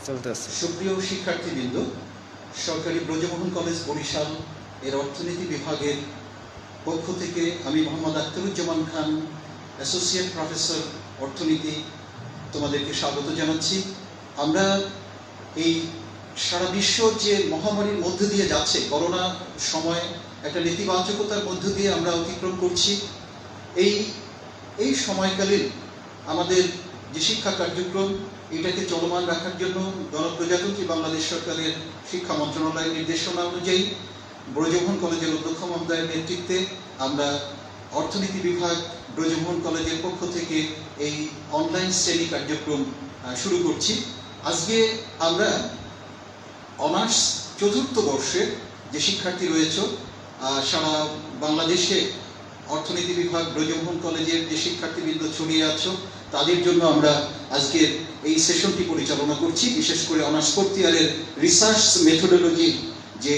চলতেছে। সুপ্রিয় শিক্ষার্থীবৃন্দ, সরকারি ব্রজমোহন কলেজ বরিশাল এর অর্থনীতি বিভাগের পক্ষ থেকে আমি মোহাম্মদ আখতারুজ্জামান খান, অ্যাসোসিয়েট প্রফেসর অর্থনীতি, তোমাদেরকে স্বাগত জানাচ্ছি। আমরা এই সারা বিশ্ব যে মহামারীর মধ্য দিয়ে যাচ্ছে, করোনা সময় একটা নেতিবাচকতার মধ্য দিয়ে আমরা অতিক্রম করছি। এই সময়কালীন আমাদের যে শিক্ষা কার্যক্রম, এটাকে চলমান রাখার জন্য গণপ্রজাতন্ত্রী বাংলাদেশ সরকারের শিক্ষা মন্ত্রণালয়ের নির্দেশনা অনুযায়ী ব্রজমোহন কলেজের অধ্যক্ষ মহোদয়ের নেতৃত্বে আমরা অর্থনীতি বিভাগ ব্রজমোহন কলেজের পক্ষ থেকে এই অনলাইন শ্রেণী কার্যক্রম শুরু করছি। আজকে আমরা অনার্স চতুর্থ বর্ষের যে শিক্ষার্থী রয়েছে, সারা বাংলাদেশে অর্থনীতি বিভাগ ব্রজমোহন কলেজের যে শিক্ষার্থীবৃন্দ ছড়িয়ে আছো, তাদের জন্য আমরা আজকের এই সেশনটি পরিচালনা করছি। বিশেষ করে অনার্স ফোর্থ ইয়ারের রিসার্চ মেথোডোলজি যে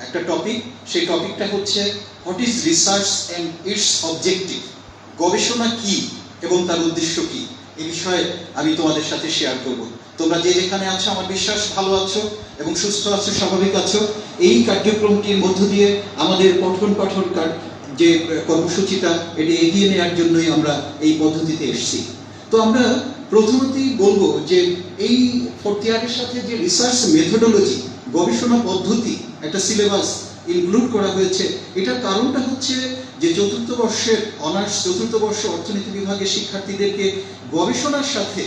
একটা টপিক, সেই টপিকটা হচ্ছে what is research and it's objective. গবেষণা কি এবং তার উদ্দেশ্য কি, এই বিষয়ে আমি তোমাদের সাথে শেয়ার করব। তোমরা যে যেখানে আছো, আমার বিশ্বাস ভালো আছো এবং সুস্থ আছো, স্বাভাবিক আছো। এই কার্যক্রমটির মধ্য দিয়ে আমাদের পঠন পাঠন যে কর্মসূচিটা, এটি এগিয়ে নেওয়ার জন্যই আমরা এই পদ্ধতিতে এসেছি। তো আমরা প্রথমতেই বলবো যে এই ফোর্থ ইয়ারের সাথে যে রিসার্চ মেথোডোলজি, গবেষণা পদ্ধতি একটা সিলেবাস ইনক্লুড করা হয়েছে, এটার কারণটা হচ্ছে যে চতুর্থ বর্ষের অনার্স চতুর্থ বর্ষ অর্থনীতি বিভাগের শিক্ষার্থীদেরকে গবেষণার সাথে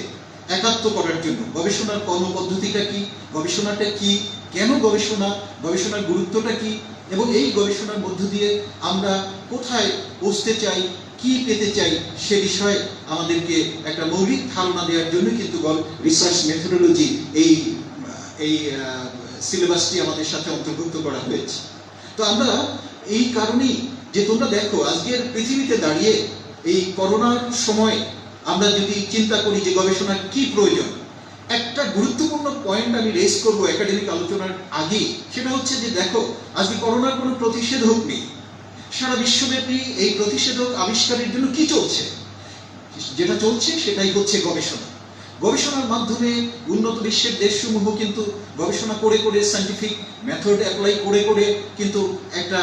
একাত্ম করার জন্য। গবেষণার কর্মপদ্ধতিটা কি, গবেষণাটা কি, কেন গবেষণা, গবেষণার গুরুত্বটা কি, এবং এই গবেষণার মধ্য দিয়ে আমরা কোথায় পৌঁছতে চাই, কি পেতে চাই, সে বিষয়ে আমাদেরকে একটা মৌলিক ধারণা দেওয়ার জন্য কিন্তু রিসার্চ মেথোডোলজি এই সিলেবাসটি আমাদের সাথে অন্তর্ভুক্ত করা হয়েছে। তো আমরা এই কারণেই যে তোমরা দেখো আজকের পৃথিবীতে দাঁড়িয়ে এই করোনার সময় আমরা যদি চিন্তা করি যে গবেষণার কি প্রয়োজন, একটা গুরুত্বপূর্ণ পয়েন্ট আমি রেজ করবো একাডেমিক আলোচনার আগে। সেটা হচ্ছে যে দেখো, আজকে করোনার কোনো প্রতিষেধক নেই। সারা বিশ্বব্যাপী এই প্রতিষেধক আবিষ্কারের জন্য কি চলছে? যেটা চলছে সেটাই হচ্ছে গবেষণা। গবেষণার মাধ্যমে উন্নত বিশ্বের দেশসমূহ কিন্তু গবেষণা করে করে, সায়েন্টিফিক মেথড অ্যাপ্লাই করে করে কিন্তু একটা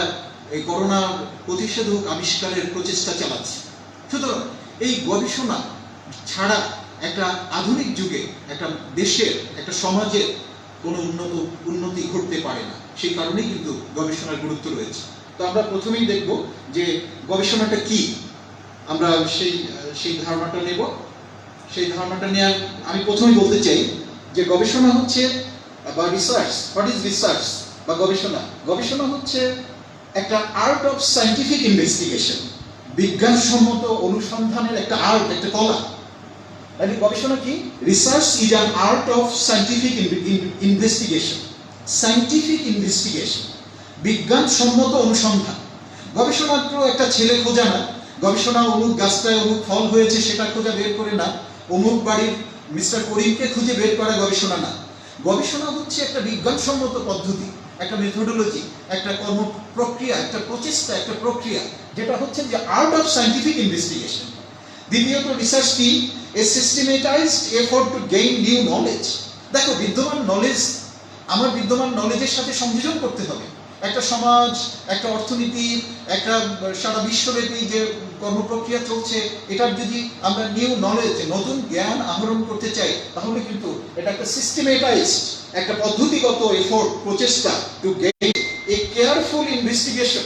এই করোনা প্রতিষেধক আবিষ্কারের প্রচেষ্টা চালাচ্ছে। সুতরাং এই গবেষণা ছাড়া একটা আধুনিক যুগে একটা দেশের, একটা সমাজের কোনো উন্নতি ঘটতে পারে না। সেই কারণেই কিন্তু গবেষণার গুরুত্ব রয়েছে। তো আমরা প্রথমেই দেখব যে গবেষণাটা কি। আমরা সেই ধারণাটা নেব। সেই ধারণাটা নেওয়ার আমি প্রথমেই বলতে চাই যে গবেষণা হচ্ছে বা রিসার্চ, হোয়াট ইজ রিসার্চ বা গবেষণা। গবেষণা হচ্ছে একটা আর্ট অফ সায়েন্টিফিক ইনভেস্টিগেশন, বিজ্ঞানসম্মত অনুসন্ধানের একটা আর্ট, একটা কলা। তাহলে গবেষণা কি? Research is an art of scientific investigation. Scientific investigation, বিজ্ঞানসম্মত অনুসন্ধান। গবেষণা তো একটা ছেলে খোঁজা না। গবেষণা অমুক গাছটায় অমুক ফল হয়েছে সেটা খোঁজা বের করে না। অমুক বাড়ির মিস্টার করিমকে খুঁজে বের করা গবেষণা না। গবেষণা হচ্ছে একটা বিজ্ঞানসম্মত পদ্ধতি, একটা মেথোডোলজি, একটা কর্ম প্রক্রিয়া, একটা প্রচেষ্টা, একটা প্রক্রিয়া, যেটা হচ্ছে যে আর্ট অফ সায়েন্টিফিক ইনভেস্টিগেশন। দ্বিতীয়ত রিসার্চ কি? A systematized effort to gain new knowledge. দেখো, বিদ্যমান নলেজ আমার বিদ্যমান নলেজের সাথে সংযোজন করতে হবে। একটা সমাজ, একটা অর্থনীতি, একটা সারা বিশ্বব্যাপী যে কর্মপ্রক্রিয়া চলছে, এটার যদি আমরা নিউ নলেজ, নতুন জ্ঞান আহরণ করতে চাই, তাহলে কিন্তু এটা একটা সিস্টেমেটাইজড, একটা পদ্ধতিগত এফোর্ট, প্রচেষ্টা to gain A careful investigation.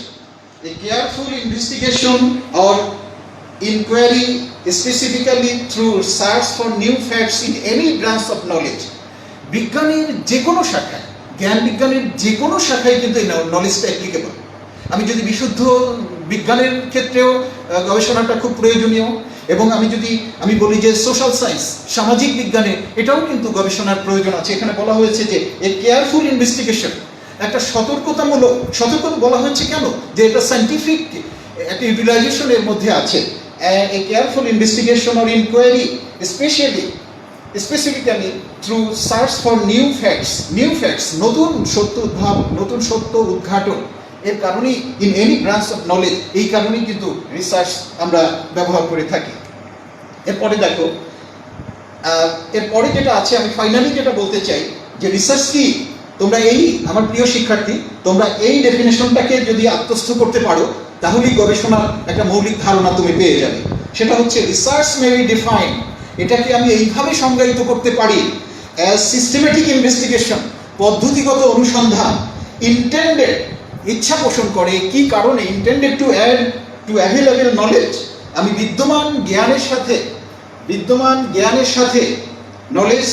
A careful investigation or inquiry, specifically through search for new facts in any branch of knowledge. বিজ্ঞানের যে কোনো শাখায়, জ্ঞান বিজ্ঞানের যে কোনো শাখায় কিন্তু এই নলেজটা অ্যাপ্লিকেবল। আমি যদি বিশুদ্ধ বিজ্ঞানের ক্ষেত্রেও গবেষণাটা খুব প্রয়োজনীয়, এবং আমি বলি যে সোশ্যাল সায়েন্স, সামাজিক বিজ্ঞানে এটাও কিন্তু গবেষণার প্রয়োজন আছে। এখানে বলা হয়েছে যে এ কেয়ারফুল ইনভেস্টিগেশন, একটা সতর্কতা বলা হয়েছে। কেন? যে এটা সায়েন্টিফিক একটা ইউটিলাইজেশনের মধ্যে আছে। A careful investigation or inquiry, specifically through search for new facts, নতুন সত্য উদ্ভাবন, নতুন সত্য উদ্ঘাটন। এর কারণেই in any branch of knowledge, এই কারণেই কিন্তু রিসার্চ আমরা ব্যবহার করে থাকি। এরপরে দেখো, এরপরে যেটা আছে, আমি ফাইনালি যেটা বলতে চাই যে রিসার্চ কি, তোমরা এই আমার প্রিয় শিক্ষার্থী, তোমরা এই ডেফিনেশনটাকে যদি আত্মস্থ করতে পারো তাহলেই গবেষণার একটা মৌলিক ধারণা তুমি পেয়ে যাবে। সেটা হচ্ছে রিসার্চ মে বি ডিফাইন্ড, এটাকে আমি এইভাবে সংজ্ঞায়িত করতে পারি অ্যাজ সিস্টেমেটিক ইনভেস্টিগেশন, পদ্ধতিগত অনুসন্ধান, ইন্টেন্ডেড, ইচ্ছা পোষণ করে, কি কারণে, intended to add to available knowledge, আমি বিদ্যমান জ্ঞানের সাথে knowledge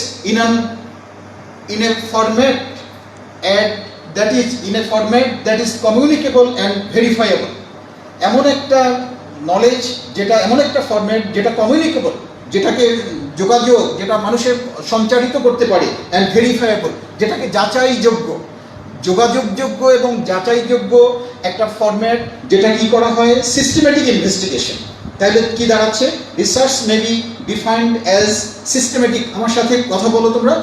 in a format that is communicable and verifiable, এমন একটা নলেজ যেটা, এমন একটা ফরম্যাট যেটা কমিউনিকেবল, যেটাকে যোগাযোগ, যেটা মানুষের সঞ্চারিত করতে পারে, অ্যান্ড ভেরিফায়েবল, যেটাকে যাচাইযোগ্য, যোগাযোগযোগ্য এবং যাচাইযোগ্য একটা ফরম্যাট, যেটা কি করা হয় সিস্টেমেটিক ইনভেস্টিগেশন। তাহলে কি দাঁড়াচ্ছে, research may be defined as systematic. আমার সাথে কথা বলো তোমরা,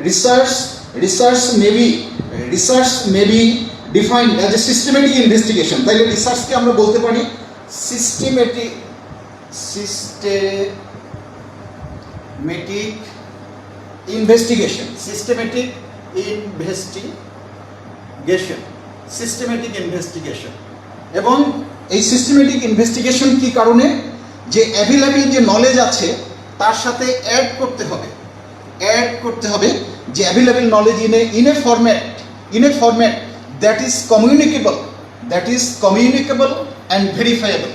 research may be defined as a systematic investigation. তাইলে রিসার্চকে আমরা বলতে পারি সিস্টেমেটিক ইনভেস্টিগেশন, এবং এই সিস্টেমেটিক ইনভেস্টিগেশন কি কারণে, যে অ্যাভেলেবল যে নলেজ আছে তার সাথে অ্যাড করতে হবে যে available knowledge in a format that is communicable and verifiable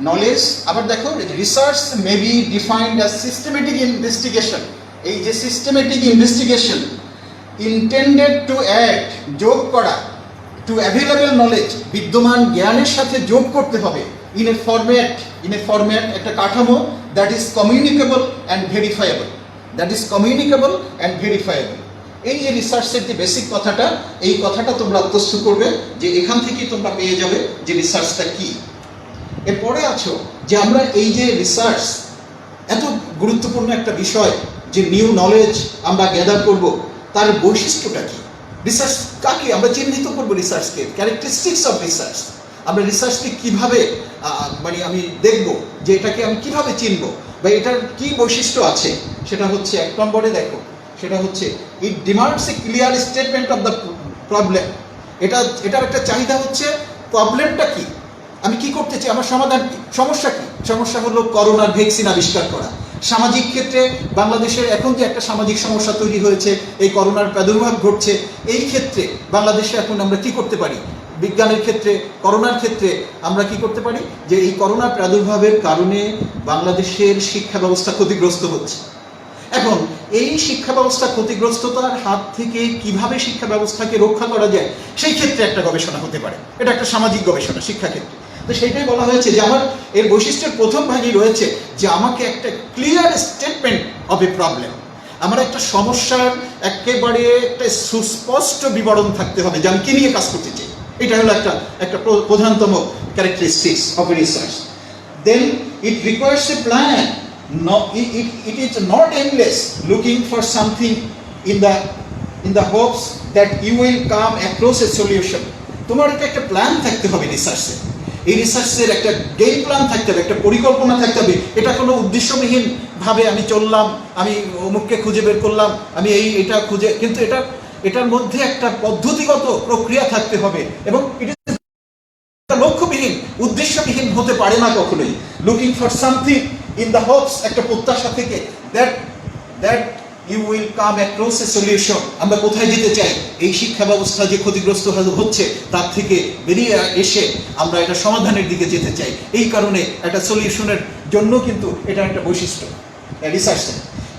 knowledge. আবার দেখো, research may be defined as systematic investigation, এই যে systematic investigation intended to add, যোগ করা, টু অ্যাভেলেবল নলেজ, বিদ্যমান জ্ঞানের সাথে যোগ করতে হবে, ইন এ ফরম্যাট একটা কাঠামো, that is communicable and verifiable, এই যে রিসার্চের যে বেসিক কথাটা, এই কথাটা তোমরা আত্মস্থ করবে, যে এখান থেকেই তোমরা পেয়ে যাবে যে রিসার্চটা কি। এরপরে আছো যে আমরা এই যে রিসার্চ, এত গুরুত্বপূর্ণ একটা বিষয়, যে নিউ নলেজ আমরা গ্যাদার করব, তার বৈশিষ্ট্যটা কি, রিসার্চ কাকে আমরা চিহ্নিত করবো, রিসার্চকে, ক্যারেক্টারিস্টিক্স অফ রিসার্চ, আমরা রিসার্চকে কিভাবে মানে আমি দেখব যে এটাকে আমি কিভাবে চিনব, বা এটার কি বৈশিষ্ট্য আছে। সেটা হচ্ছে 1 নম্বরে দেখো, সেটা হচ্ছে it demands a clear statement of the problem. এটার একটা চাহিদা হচ্ছে প্রবলেমটা কি, আমি কি করতে চাই, আমার সমাধান কি, সমস্যা কি। সমস্যা হলো করোনার ভ্যাকসিন আবিষ্কার করা। সামাজিক ক্ষেত্রে বাংলাদেশের এখন যে একটা সামাজিক সমস্যা তৈরি হয়েছে, এই করোনার প্রাদুর্ভাব ঘটছে, এই ক্ষেত্রে বাংলাদেশে এখন আমরা কি করতে পারি, বিজ্ঞানের ক্ষেত্রে, করোনার ক্ষেত্রে আমরা কি করতে পারি, যে এই করোনা প্রাদুর্ভাবের কারণে বাংলাদেশের শিক্ষা ব্যবস্থা ক্ষতিগ্রস্ত হচ্ছে। এখন এই শিক্ষা ব্যবস্থা ক্ষতিগ্রস্ততার হাত থেকে কিভাবে শিক্ষা ব্যবস্থাকে রক্ষা করা যায়, সেই ক্ষেত্রে একটা গবেষণা হতে পারে। এটা একটা সামাজিক গবেষণা শিক্ষাক্ষেত্রে। তো সেইটাই বলা হয়েছে যে আমার এর বৈশিষ্ট্যের প্রথম ভাগই রয়েছে যে আমাকে একটা clear statement of A problem, আমার একটা সমস্যার একেবারে একটা সুস্পষ্ট বিবরণ থাকতে হবে যে আমি কি নিয়ে কাজ করতে চাই। এটা হলো একটা প্রধানতম characteristics of research. Then it requires a plan, it is not aimless looking for something in the hopes that you will come across a solution. তোমার একটা প্ল্যান থাকতে হবে রিসার্চে, এই রিসার্চের একটা গেম প্ল্যান থাকতে হবে, একটা পরিকল্পনা থাকতে হবে। এটা কোনো উদ্দেশ্যবিহীন ভাবে আমি চললাম, আমি অমুককে খুঁজে বের করলাম, আমি এটা খুঁজে, কিন্তু এটার মধ্যে একটা পদ্ধতিগত প্রক্রিয়া থাকতে হবে, এবং এটা লক্ষ্যবিহীন, উদ্দেশ্যবিহীন হতে পারে না কখনোই। Looking for something in the hopes, একটা প্রত্যাশা থেকে, that you will come across a solution. আমরা কোথায় যেতে চাই, এই শিক্ষা ব্যবস্থা যে ক্ষতিগ্রস্ত হচ্ছে তার থেকে বেরিয়ে এসে আমরা এটা সমাধানের দিকে যেতে চাই। এই কারণে একটা সলিউশনের জন্য কিন্তু এটা একটা বৈশিষ্ট্য research.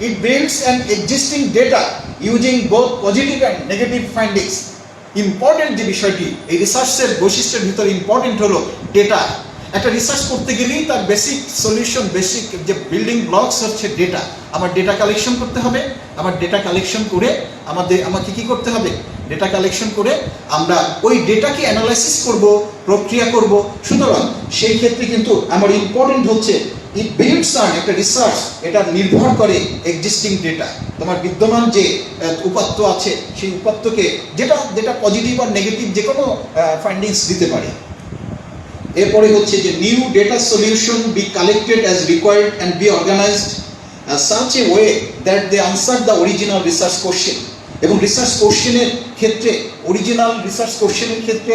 It builds an existing data using both positive and negative findings. Important যে বিষয়টি এই রিসার্চের বৈশিষ্ট্যের ভিতরে ইম্পর্টেন্ট হলো ডেটা। একটা রিসার্চ করতে গেলেই তার বেসিক সলিউশন, বেসিক যে বিল্ডিং ব্লকস হচ্ছে ডেটা। আমার ডেটা কালেকশন করতে হবে, আমার ডেটা কালেকশন করে আমাকে কি করতে হবে, ডেটা কালেকশন করে আমরা ওই ডেটাকে অ্যানালাইসিস করব, প্রক্রিয়া করব। সুতরাং সেই ক্ষেত্রে কিন্তু আমার ইম্পর্টেন্ট হচ্ছে ইট বিল্ডস অন, একটা রিসার্চ এটা নির্ভর করে এক্সিস্টিং ডেটা, তোমার বিদ্যমান যে উপাত্ত আছে সেই উপাত্তকে, যেটা পজিটিভ আর নেগেটিভ যে কোনো ফাইন্ডিংস দিতে পারে। এরপরে হচ্ছে যে new data solution be collected as required and be organised such a way that they answer the original research question. এবং রিসার্চ কোশ্চেনের ক্ষেত্রে অরিজিনাল রিসার্চ কোশ্চেনের ক্ষেত্রে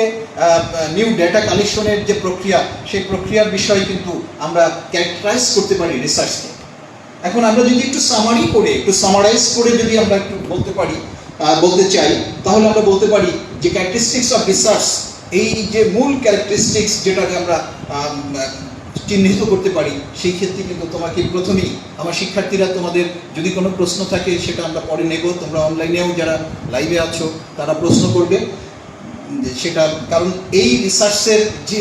নিউ ডেটা কালেকশনের যে প্রক্রিয়া, সেই প্রক্রিয়ার বিষয়ে কিন্তু আমরা ক্যারেক্টারাইজ করতে পারি রিসার্চকে। এখন আমরা যদি একটু সামারাইজ করে যদি আমরা একটু বলতে চাই, তাহলে আমরা বলতে পারি যে ক্যারেক্টারিস্টিক্স অফ রিসার্চ, এই যে মূল ক্যারেক্টারিস্টিক্স যেটাকে আমরা চিহ্নিত করতে পারি, সেই ক্ষেত্রে কিন্তু তোমাকে প্রথমেই আমার শিক্ষার্থীরা, তোমাদের যদি কোনো প্রশ্ন থাকে সেটা আমরা পরে নেব, তোমরা অনলাইনেও যারা লাইভে আছো তারা প্রশ্ন করবে সেটা, কারণ এই রিসার্চের যে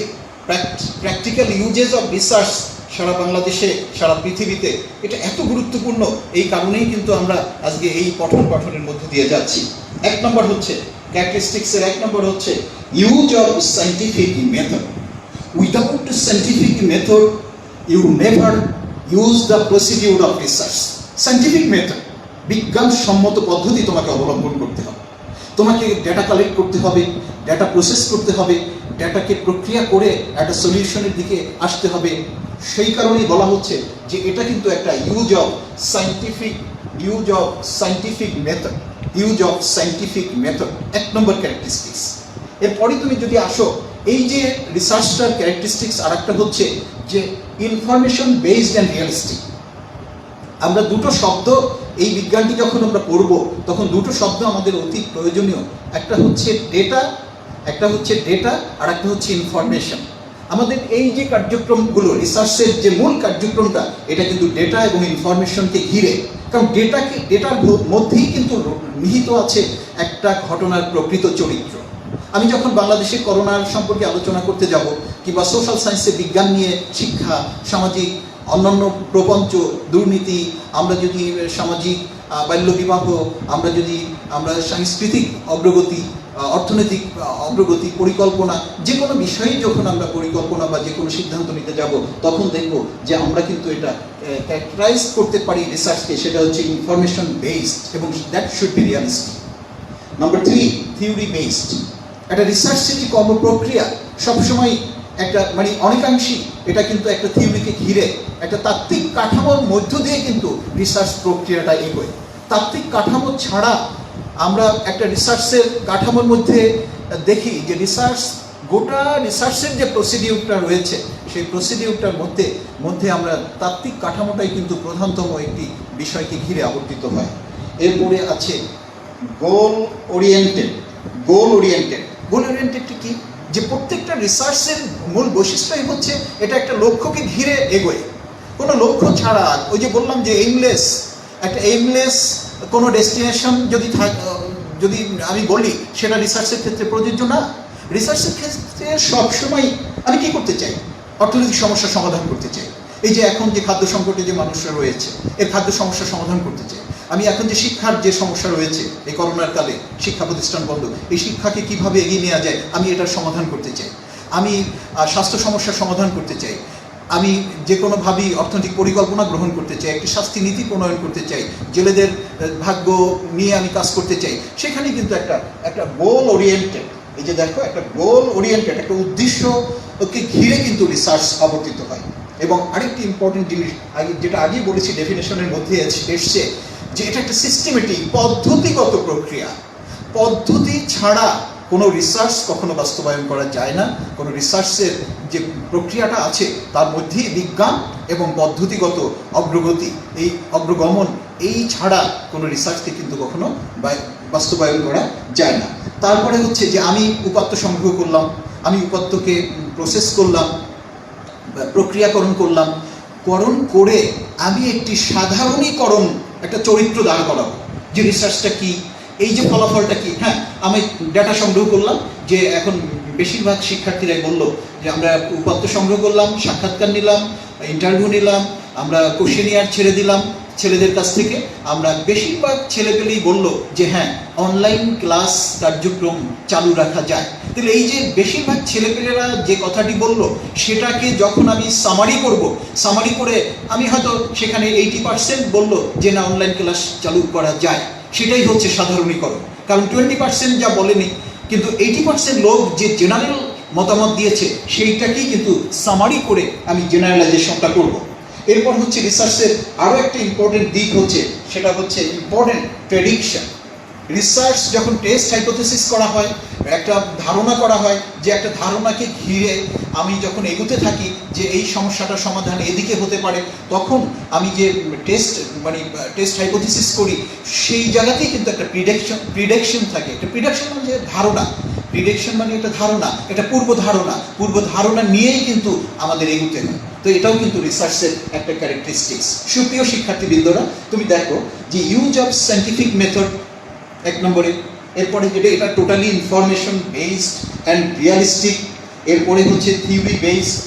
প্র্যাকটিক্যাল ইউজেস অফ রিসার্চ সারা বাংলাদেশে, সারা পৃথিবীতে, এটা এত গুরুত্বপূর্ণ, এই কারণেই কিন্তু আমরা আজকে এই পঠন পাঠনের মধ্যে দিয়ে যাচ্ছি। এক নম্বর হচ্ছে ক্যারেক্টারিস্টিক্সের, এক নম্বর হচ্ছে use of scientific method. Without a scientific method, you never use the procedure of research. Scientific method, বিজ্ঞানসম্মত পদ্ধতি তোমাকে অবলম্বন করতে হবে। তোমাকে ডেটা কালেক্ট করতে হবে, ডেটা প্রসেস করতে হবে, ডেটাকে প্রক্রিয়া করে একটা সলিউশনের দিকে আসতে হবে। সেই কারণেই বলা হচ্ছে যে এটা কিন্তু একটা ইউজ অফ সায়েন্টিফিক মেথড, এক নম্বর ক্যারেক্টারিস্টিক্স। এরপরে তুমি যদি আসো, এই যে রিসার্চটার ক্যারেক্টারিস্টিক্স আর একটা হচ্ছে যে ইনফরমেশন বেসড অ্যান্ড রিয়েলিস্টিক। আমরা দুটো শব্দ, এই বিজ্ঞানটি যখন আমরা পড়ব তখন দুটো শব্দ আমাদের অতি প্রয়োজনীয়, একটা হচ্ছে ডেটা আর একটা হচ্ছে ইনফরমেশন। আমাদের এই যে কার্যক্রমগুলো, রিসার্চের যে মূল কার্যক্রমটা, এটা কিন্তু ডেটা এবং ইনফরমেশনকে ঘিরে, কারণ ডেটার মধ্যেই কিন্তু নিহিত আছে একটা ঘটনার প্রকৃত চরিত্র। আমি যখন বাংলাদেশে করোনার সম্পর্কে আলোচনা করতে যাব, কিংবা সোশ্যাল সায়েন্সে বিজ্ঞান নিয়ে শিক্ষা, সামাজিক অন্যান্য প্রপঞ্চ, দুর্নীতি, আমরা যদি সামাজিক বাল্যবিবাহ, আমরা সাংস্কৃতিক অগ্রগতি, অর্থনৈতিক অগ্রগতি, পরিকল্পনা, যে কোনো বিষয়ে যখন আমরা পরিকল্পনা বা যে কোনো সিদ্ধান্ত নিতে যাব, তখন দেখব যে আমরা কিন্তু এটা ক্যারেক্টারাইজ করতে পারি রিসার্চকে, সেটা হচ্ছে ইনফরমেশন বেসড এবং that should be realistic. Number 3, theory based. একটা রিসার্চের যে কর্মপ্রক্রিয়া সবসময় একটা অনেকাংশেই এটা কিন্তু একটা থিওরিকে ঘিরে, একটা তাত্ত্বিক কাঠামোর মধ্য দিয়ে কিন্তু রিসার্চ প্রক্রিয়াটা এগোয়। তাত্ত্বিক কাঠামো ছাড়া আমরা একটা রিসার্চের কাঠামোর মধ্যে দেখি যে গোটা রিসার্চের যে প্রসিডিউরটা রয়েছে, সেই প্রসিডিউরটার মধ্যে আমরা তাত্ত্বিক কাঠামোটাই কিন্তু প্রধানতম একটি বিষয়কে ঘিরে আবর্তিত হয়। এরপরে আছে গোল ওরিয়েন্টেড কি, যে প্রত্যেকটা রিসার্চের মূল বৈশিষ্ট্যই হচ্ছে এটা একটা লক্ষ্যকে ঘিরে এগোয়, কোনো লক্ষ্য ছাড়া। ওই যে বললাম যে এইমলেস কোনো ডেস্টিনেশন যদি আমি বলি, সেটা রিসার্চের ক্ষেত্রে প্রযোজ্য না। রিসার্চের ক্ষেত্রে সবসময় আমি কি করতে চাই? অর্থনৈতিক সমস্যার সমাধান করতে চাই। এই যে এখন যে খাদ্য সংকটে যে মানুষরা রয়েছে, এর খাদ্য সমস্যার সমাধান করতে চাই। আমি এখন যে শিক্ষার যে সমস্যা রয়েছে, এই করোনার কালে শিক্ষা প্রতিষ্ঠান বন্ধ, এই শিক্ষাকে কিভাবে এগিয়ে নেওয়া যায়, আমি এটার সমাধান করতে চাই। আমি স্বাস্থ্য সমস্যার সমাধান করতে চাই। আমি যে কোনোভাবেই অর্থনৈতিক পরিকল্পনা গ্রহণ করতে চাই, একটি শাস্তি নীতি প্রণয়ন করতে চাই, জেলেদের ভাগ্য নিয়ে আমি কাজ করতে চাই। সেখানে কিন্তু একটা গোল ওরিয়েন্টেড, এই যে দেখো, একটা গোল ওরিয়েন্টেড, একটা উদ্দেশ্যকে ঘিরে কিন্তু রিসার্চ আবর্তিত হয়। এবং আরেকটি ইম্পর্টেন্ট জিনিস, যেটা আগেই বলেছি, ডেফিনেশনের মধ্যে এসছে, যে এটা একটা সিস্টেমেটিক, পদ্ধতিগত প্রক্রিয়া। পদ্ধতি ছাড়া কোনো রিসার্চ কখনো বাস্তবায়ন করা যায় না। কোনো রিসার্চের যে প্রক্রিয়াটা আছে তার মধ্যেই বিজ্ঞান এবং পদ্ধতিগত অগ্রগতি, এই অগ্রগমন, এই ছাড়া কোনো রিসার্চকে কিন্তু কখনো বাস্তবায়ন করা যায় না। তারপরে হচ্ছে যে আমি উপাত্ত সংগ্রহ করলাম, আমি উপাত্তকে প্রসেস করলাম, প্রক্রিয়াকরণ করলাম, করে আমি একটি সাধারণীকরণ, একটা চরিত্র দাঁড় করাবো যে রিসার্চটা কি, এই যে ফলাফলটা কি। হ্যাঁ, আমি ডেটা সংগ্রহ করলাম, যে এখন বেশিরভাগ শিক্ষার্থীরাই বললো যে আমরা উপাত্ত সংগ্রহ করলাম, সাক্ষাৎকার নিলাম, ইন্টারভিউ নিলাম, আমরা কোশ্চেনিয়ার ছেড়ে দিলাম ছেলেদের কাছ থেকে। আমরা বেশিরভাগ ছেলেপেলেই বললো যে হ্যাঁ, অনলাইন ক্লাস কার্যক্রম চালু রাখা যায়। তাহলে এই যে বেশিরভাগ ছেলেপেলেরা যে কথাটি বললো, সেটাকে যখন আমি সামারি করে আমি হয়তো সেখানে 80% বললো যে না, অনলাইন ক্লাস চালু করা যায়, সেটাই হচ্ছে সাধারণীকরণ। কারণ 20% যা বলেনি, কিন্তু 80% লোক যে জেনারেল মতামত দিয়েছে, সেইটাকেই কিন্তু সামারি করে আমি জেনারেলাইজেশনটা করব। এরপর হচ্ছে রিসার্চের আরও একটা ইম্পর্টেন্ট দিক হচ্ছে, সেটা হচ্ছে ইম্পর্টেন্ট প্রেডিকশন। রিসার্চ যখন টেস্ট হাইপোথেসিস করা হয়, একটা ধারণা করা হয়, যে একটা ধারণাকে ঘিরে আমি যখন এগোতে থাকি যে এই সমস্যাটার সমাধান এদিকে হতে পারে, তখন আমি যে টেস্ট হাইপোথেসিস করি, সেই জায়গাতেই কিন্তু একটা প্রিডিকশন থাকে। একটা প্রিডিকশন মানে যে ধারণা, প্রিডিকশন মানে একটা ধারণা, একটা পূর্ব ধারণা নিয়েই কিন্তু আমাদের এগোতে হয়। তো এটাও কিন্তু রিসার্চের একটা ক্যারেক্টারিস্টিক্স। সুপ্রিয় শিক্ষার্থীবৃন্দরা, তুমি দেখো যে ইউজ অফ সায়েন্টিফিক মেথড এক নম্বরে, এরপরে এটা totally information based and realistic, এরপরে হচ্ছে থিওরি বেসড,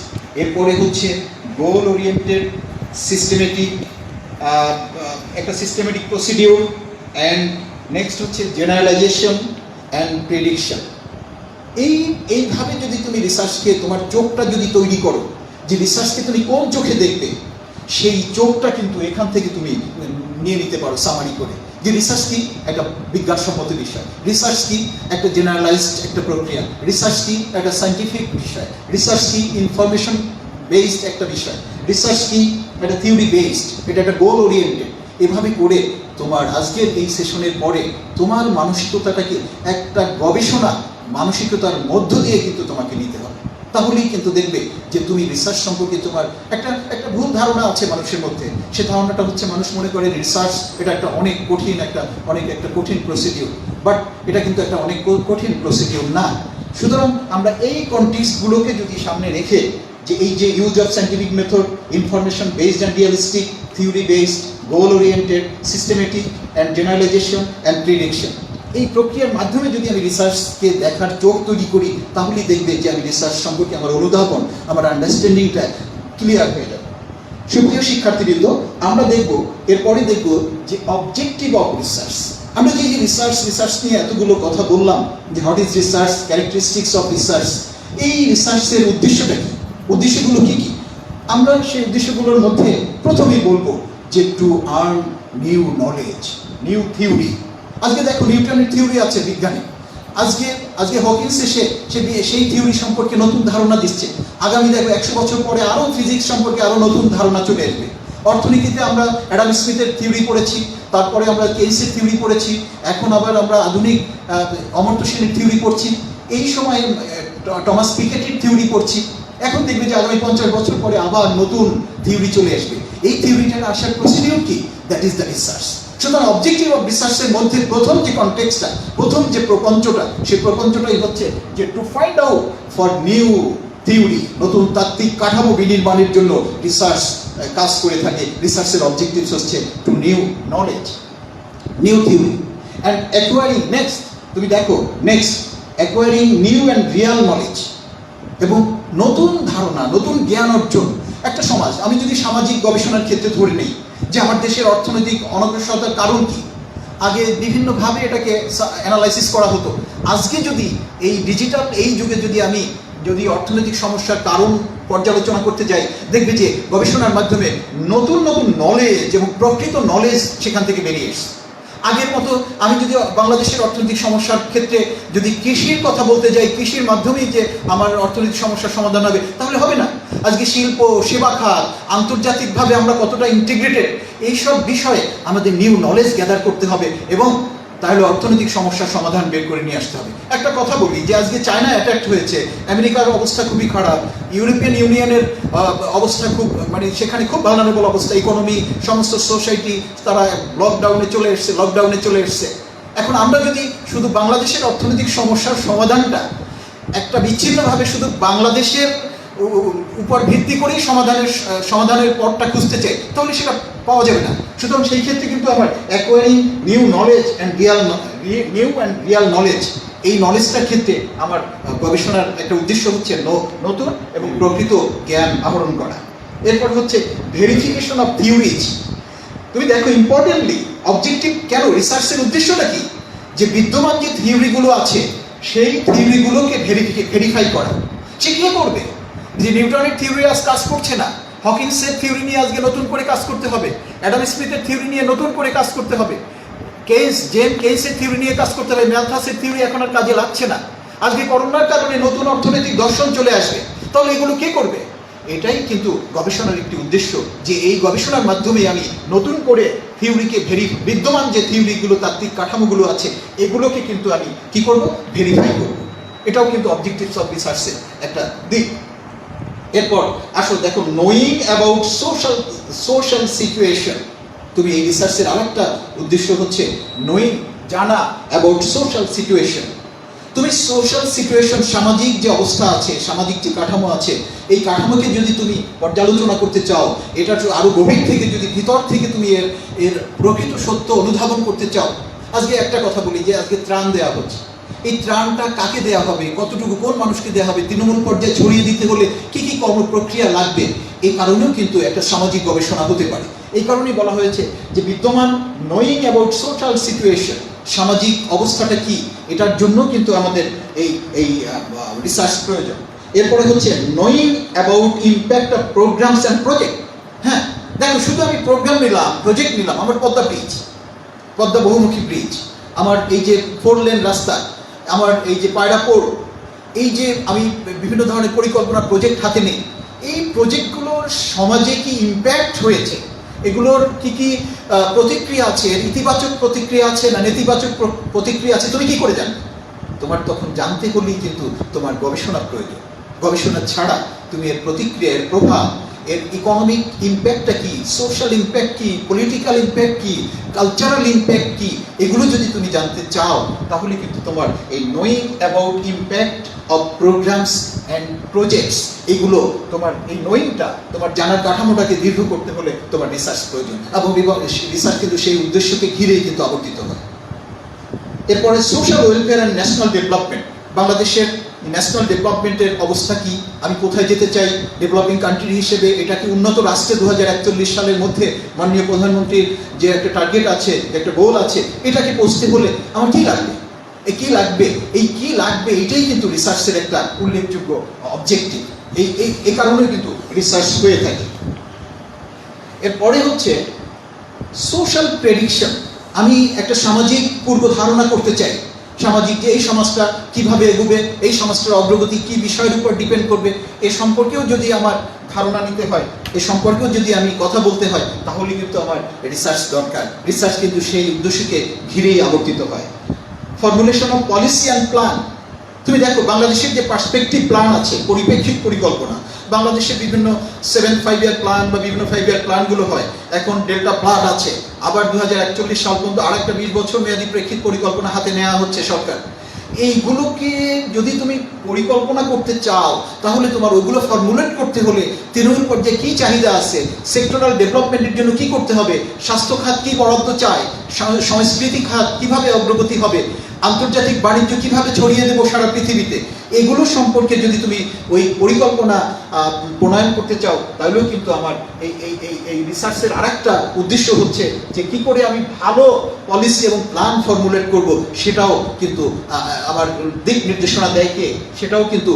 এরপরে হচ্ছে গোল ওরিয়েন্টেড, সিস্টেমেটিক, একটা সিস্টেমেটিক প্রসিডিউর, অ্যান্ড নেক্সট হচ্ছে জেনারেলাইজেশন অ্যান্ড প্রেডিকশন। এইভাবে যদি তুমি রিসার্চকে, তোমার চোখটা যদি তৈরি করো, যে রিসার্চকে তুমি কোন চোখে দেখবে, সেই চোখটা কিন্তু এখান থেকে তুমি নিয়ে নিতে পারো সামারি করে, যে রিসার্চ কি একটা বিজ্ঞানসম্মত বিষয়, রিসার্চ কি একটা জেনারেলাইজড একটা প্রক্রিয়া, রিসার্চ কি একটা সায়েন্টিফিক বিষয়, রিসার্চ কি ইনফরমেশন বেসড একটা বিষয়, রিসার্চ কি একটা থিওরি বেসড, এটা একটা গোল ওরিয়েন্টেড। এভাবে করে তোমার আজকের এই সেশনের পরে তোমার মানসিকতাটাকে একটা গবেষণা মানসিকতার মধ্য দিয়ে কিন্তু তোমাকে নিতে হবে। তাহলেই কিন্তু দেখবে যে তুমি রিসার্চ সম্পর্কে তোমার একটা ভুল ধারণা আছে মানুষের মধ্যে। সে ধারণাটা হচ্ছে, মানুষ মনে করে রিসার্চ এটা একটা অনেক কঠিন প্রসিডিউর, বাট এটা কিন্তু একটা অনেক কঠিন প্রসিডিউর না। সুতরাং আমরা এই কন্টেক্সটগুলোকে যদি সামনে রেখে, যে এই যে use of scientific method, information based and realistic, theory based, goal oriented, systematic and generalisation and prediction, এই প্রক্রিয়ার মাধ্যমে যদি আমি রিসার্চকে দেখার চোখ তৈরি করি, তাহলেই দেখবে যে আমি রিসার্চ সম্পর্কে আমার অনুধাবন, আমার আন্ডারস্ট্যান্ডিংটা ক্লিয়ার হয়ে যাবে। সুপ্রিয় শিক্ষার্থীবৃন্দ, আমরা এরপরে দেখব যে অবজেক্টিভ অফ রিসার্চ। আমরা যে রিসার্চ নিয়ে এতগুলো কথা বললাম, যে what is research, characteristics of research, এই রিসার্চের উদ্দেশ্যটা কি, উদ্দেশ্যগুলো কি কি, আমরা সেই উদ্দেশ্যগুলোর মধ্যে প্রথমেই বলবো যে to earn new knowledge, new theory. আজকে দেখো নিউটনের থিওরি আছে বিজ্ঞানে, আজকে হকিন্স এসে সেই থিওরি সম্পর্কে নতুন ধারণা দিচ্ছে। আগামী দেখো 100 বছর পরে আরও ফিজিক্স সম্পর্কে আরও নতুন ধারণা চলে আসবে। অর্থনীতিতে আমরা অ্যাডাম স্মিথের থিওরি পড়েছি, তারপরে আমরা কেইসের থিওরি পড়েছি, এখন আবার আমরা আধুনিক অমর্ত্য সেনের থিওরি পড়ছি, এই সময় টমাস পিকেটির থিওরি পড়ছি। এখন দেখবে যে আগামী 50 বছর পরে আবার নতুন থিওরি চলে আসবে। এই থিওরিটার আসার প্রসিডিউর কি? That is the research. সুতরাং অবজেক্টিভ অফ রিসার্চের মধ্যে প্রথম যে কনটেক্সটটা, প্রথম যে প্রপঞ্চটা, সেই প্রপঞ্চটাই হচ্ছে যে to find out for new theory, নতুন তাত্ত্বিক কাঠামো বিনির্মাণের জন্য রিসার্চ কাজ করে থাকে। রিসার্চের অবজেক্টিভস হচ্ছে two new knowledge, new theory and acquiring, তুমি দেখো acquiring new and real knowledge, এবং নতুন ধারণা, নতুন জ্ঞান অর্জন। একটা সমাজ, আমি যদি সামাজিক গবেষণার ক্ষেত্রে ধরে নেই যে আমার দেশের অর্থনৈতিক অনগ্রসরতার কারণ কি, আগে বিভিন্নভাবে এটাকে অ্যানালাইসিস করা হতো। আজকে যদি এই ডিজিটাল এই যুগে যদি অর্থনৈতিক সমস্যার কারণ পর্যালোচনা করতে যাই, দেখবে যে গবেষণার মাধ্যমে নতুন নলেজ এবং প্রকৃত নলেজ সেখান থেকে বেরিয়ে এসছে। আগের মতো আমি যদি বাংলাদেশের অর্থনৈতিক সমস্যার ক্ষেত্রে যদি কৃষির কথা বলতে যাই, কৃষির মাধ্যমেই যে আমার অর্থনৈতিক সমস্যার সমাধান হবে, তাহলে হবে না। আজকে শিল্প, সেবা খাত, আন্তর্জাতিকভাবে আমরা কতটা ইন্টিগ্রেটেড, এইসব বিষয়ে আমাদের নিউ নলেজ গ্যাদার করতে হবে, এবং তাহলে অর্থনৈতিক সমস্যার সমাধান বের করে নিয়ে আসতে হবে। একটা কথা বলি যে আজকে চায়না অ্যাটাক হয়েছে, আমেরিকার অবস্থা খুবই খারাপ, ইউরোপিয়ান ইউনিয়নের অবস্থা সেখানে খুব ভালনারেবল অবস্থা, ইকোনমি, সমস্ত সোসাইটি তারা লকডাউনে চলে এসছে। এখন আমরা যদি শুধু বাংলাদেশের অর্থনৈতিক সমস্যার সমাধানটা একটা বিচ্ছিন্নভাবে শুধু বাংলাদেশের উপর ভিত্তি করেই সমাধানের পথটা খুঁজতে চাই, তাহলে সেটা পাওয়া যাবে না। সুতরাং সেই ক্ষেত্রে কিন্তু আমার acquiring new and real knowledge, এই নলেজটার ক্ষেত্রে আমার গবেষণার একটা উদ্দেশ্য হচ্ছে নতুন এবং প্রকৃত জ্ঞান আহরণ করা। এরপর হচ্ছে ভেরিফিকেশন অফ থিওরিজ। তুমি দেখো ইম্পর্টেন্টলি অবজেক্টিভ কেন, রিসার্চের উদ্দেশ্যটা কি? যে বিদ্যমান যে থিওরিগুলো আছে সেই থিওরিগুলোকে ভেরিফাই করা। সে কি করবে? যে নিউটনের থিওরি আজ কাজ করছে না, হকিন্সের থিওরি নিয়ে আজকে নতুন করে কাজ করতে হবে, অ্যাডাম স্মিথের থিওরি নিয়ে নতুন করে কাজ করতে হবে, কেইসের থিওরি নিয়ে কাজ করতে হবে, ম্যালথাসের থিওরি এখন আর কাজে লাগছে না। আজকে করোনার কারণে নতুন অর্থনৈতিক দর্শন চলে আসবে, তাহলে এগুলো কে করবে? এটাই কিন্তু গবেষণার একটি উদ্দেশ্য, যে এই গবেষণার মাধ্যমে আমি নতুন করে থিওরিকে বিদ্যমান যে থিওরিগুলো, তাত্ত্বিক কাঠামোগুলো আছে, এগুলোকে কিন্তু আমি কি করব, ভেরিফাই করব। এটাও কিন্তু অবজেক্টিভস অফ রিসার্চের একটা দিক। এরপর আসো দেখো, নোয়িং অ্যাবাউট সোশ্যাল সিচুয়েশন। তুমি এই রিসার্চের আরেকটা উদ্দেশ্য হচ্ছে নোয়িং, জানা অ্যাবাউট সোশ্যাল সিচুয়েশন। তুমি সোশ্যাল সিচুয়েশন, সামাজিক যে অবস্থা আছে, সামাজিক যে কাঠামো আছে, এই কাঠামোকে যদি তুমি পর্যালোচনা করতে চাও, এটা আরো গভীর থেকে, যদি ভিতর থেকে তুমি এর প্রকৃত সত্য অনুধাবন করতে চাও। আজকে একটা কথা বলি, যে আজকে ত্রাণ দেওয়া হচ্ছে, এই ত্রাণটা কাকে দেওয়া হবে, কতটুকু, কোন মানুষকে দেওয়া হবে, তৃণমূল পর্যায়ে ছড়িয়ে দিতে হলে কি কি কর্মপ্রক্রিয়া লাগবে, এই কারণেও কিন্তু একটা সামাজিক গবেষণা হতে পারে। এই কারণেই বলা হয়েছে যে বিদ্যমান নোয়িং অ্যাবাউট সোশ্যাল সিচুয়েশন, সামাজিক অবস্থাটা কি, এটার জন্য কিন্তু আমাদের এই রিসার্চ প্রয়োজন। এরপরে হচ্ছে knowing about impact of programs and project. হ্যাঁ, দেখো, শুধু আমি প্রোগ্রাম নিলাম, প্রজেক্ট নিলাম, আমার পদ্মা বহুমুখী ব্রিজ, আমার এই যে 4 লেন রাস্তা, আমার এই যে পায়রা পোর্ট, এই যে আমি বিভিন্ন ধরনের পরিকল্পনা প্রজেক্ট হাতে নিই, এই প্রজেক্টগুলোর সমাজে কি ইম্প্যাক্ট হয়েছে, এগুলোর কি কি প্রতিক্রিয়া আছে, ইতিবাচক প্রতিক্রিয়া আছে না নেতিবাচক প্রতিক্রিয়া আছে, তুমি কি করে জানবে? তোমার তখন জানতে হলেই কিন্তু তোমার গবেষণা প্রয়োজন। গবেষণা ছাড়া তুমি এর প্রতিক্রিয়া, এর প্রভাব, এর ইকোনমিক ইম্প্যাক্টটা কি, সোশ্যাল ইম্প্যাক্ট কি, পলিটিক্যাল ইম্প্যাক্ট কি, কালচারাল ইম্প্যাক্ট কি, এগুলো যদি তুমি জানতে চাও, তাহলে কিন্তু তোমার এই knowing about impact of programs and projects, এগুলো তোমার এই নোয়িংটা, তোমার জানার কাঠামোটাকে দীর্ঘ করতে হলে তোমার রিসার্চ প্রয়োজন, এবং রিসার্চ কিন্তু সেই উদ্দেশ্যকে ঘিরেই কিন্তু আবর্তিত হয়। এরপরে social welfare and national development. বাংলাদেশের ন্যাশনাল ডেভেলপমেন্টের অবস্থা কি, আমি কোথায় যেতে চাই ডেভেলপিং কান্ট্রি হিসেবে, এটা কি উন্নত রাষ্ট্রে 2041 সালের মধ্যে মাননীয় প্রধানমন্ত্রীর যে একটা টার্গেট আছে, একটা গোল আছে, এটাকে পৌঁছতে হলে আমার কি লাগবে, এই কি লাগবে, এটাই কিন্তু রিসার্চের একটা উল্লেখযোগ্য অবজেক্টিভ। এই কারণে কিন্তু রিসার্চ হয়ে থাকে। এরপরে হচ্ছে সোশ্যাল প্রেডিকশন। আমি একটা সামাজিক পূর্ব ধারণা করতে চাই, সামাজিক যে এই সমাজটা কিভাবে এগোবে, এই সমাজটার অগ্রগতি কি বিষয়ের উপর ডিপেন্ড করবে, এ সম্পর্কেও যদি আমার ধারণা নিতে হয়, এ সম্পর্কেও যদি আমি কথা বলতে হয়, তাহলে কিন্তু আমার রিসার্চ দরকার। রিসার্চ কিন্তু সেই উদ্দেশ্যকে ঘিরেই আবর্তিত হয়। Formulation of policy and plan. তুমি দেখো, বাংলাদেশের যে পার্সপেক্টিভ প্ল্যান আছে, পরিপ্রেক্ষিত পরিকল্পনা, বাংলাদেশে বিভিন্ন 7 5-year প্ল্যান বা বিভিন্ন 5-year প্ল্যানগুলো হয়, এখন ডেল্টা প্ল্যান আছে, আবার 2041 সাল পর্যন্ত আরেকটা 20 বছর মেয়াদী প্রেক্ষিত পরিকল্পনা হাতে নেওয়া হচ্ছে সরকার। এইগুলোকে যদি তুমি পরিকল্পনা করতে চাও, তাহলে তোমার ওগুলো ফর্মুলেট করতে হলে তৃণমূল পর্যায়ে কী চাহিদা আছে, সেক্টরাল ডেভেলপমেন্টের জন্য কি করতে হবে, স্বাস্থ্য খাত কী বরাদ্দ চায়, সংস্কৃতি খাত কিভাবে অগ্রগতি হবে, আন্তর্জাতিক বাণিজ্য কিভাবে ছড়িয়ে দেবো সারা পৃথিবীতে, এগুলো সম্পর্কে যদি তুমি ওই পরিকল্পনা প্রণয়ন করতে চাও, তাহলেও কিন্তু আমার এই রিসার্চের আরেকটা উদ্দেশ্য হচ্ছে যে কি করে আমি ভালো পলিসি এবং প্ল্যান ফর্মুলেট করব, সেটাও কিন্তু আমার দিক নির্দেশনা দেয় কে, সেটাও কিন্তু